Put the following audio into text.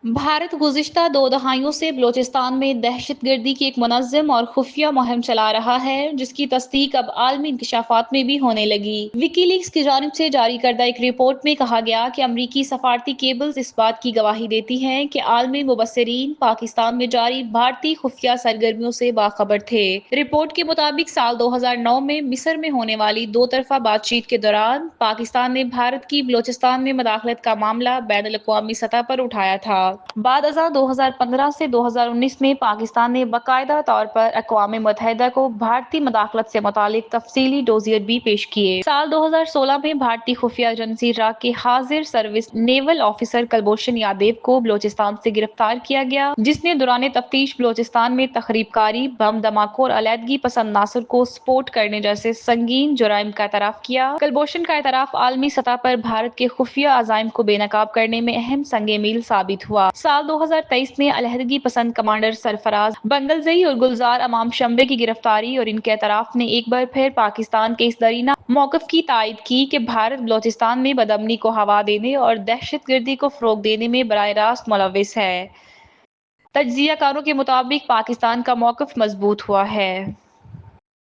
भारत गुज़िश्ता 2 दहाइयों से बलूचिस्तान में दहशतगर्दी की एक मुनज़्ज़म और खुफ़िया मुहिम चला रहा है, जिसकी तस्दीक अब आलमी इंकशाफात में भी होने लगी। विकीलीक्स की जानिब से जारी करदा एक रिपोर्ट में कहा गया कि अमरीकी सफारती केबल्स इस बात की गवाही देती हैं कि आलमी मुबस्सिरीन पाकिस्तान में जारी भारतीय खुफ़िया सरगर्मियों से बाखबर थे। रिपोर्ट के मुताबिक साल 2009 में मिस्र में होने वाली दो तरफा बातचीत के दौरान पाकिस्तान ने भारत की बलूचिस्तान में मदाखलत का मामला बैनुल अक़वामी सतह पर उठाया था। बाद अज़ां 2015 से 2019 में पाकिस्तान ने बाकायदा तौर पर अक़वाम मुत्तहिदा को भारतीय मदाखलत से मुतालिक तफसीली डोजियर भी पेश किए। साल 2016 में भारतीय खुफिया एजेंसी राग के हाजिर service naval officer Kulbhushan Yadav को बलूचिस्तान से गिरफ्तार किया गया, जिसने दौरान तफ्तीश बलूचिस्तान में तखरीबकारी, बम धमाकों और अलहदगी पसंद नासर को सपोर्ट करने जैसे संगीन जुराइम का एतराफ़ किया। कुलभूषण का एतराफ़ आलमी सतह पर भारत के खुफिया अज़ाइम को बेनकाब करने में अहम संगे मील साबित हुआ। साल 2023 में अलहदगी पसंद कमांडर सरफराज बंगलजई और गुलजार अमाम शम्बे की गिरफ्तारी और इनके एतराफ़ ने एक बार फिर पाकिस्तान के इस दरीना मौक़िफ़ की तायद की कि भारत बलूचिस्तान में बदअमनी को हवा देने और दहशतगर्दी को फ़रोग़ देने में बराह रास्त मुलव्विस है। तज्ज़ियाकारों के मुताबिक पाकिस्तान का मौक़िफ़ मज़बूत हुआ है।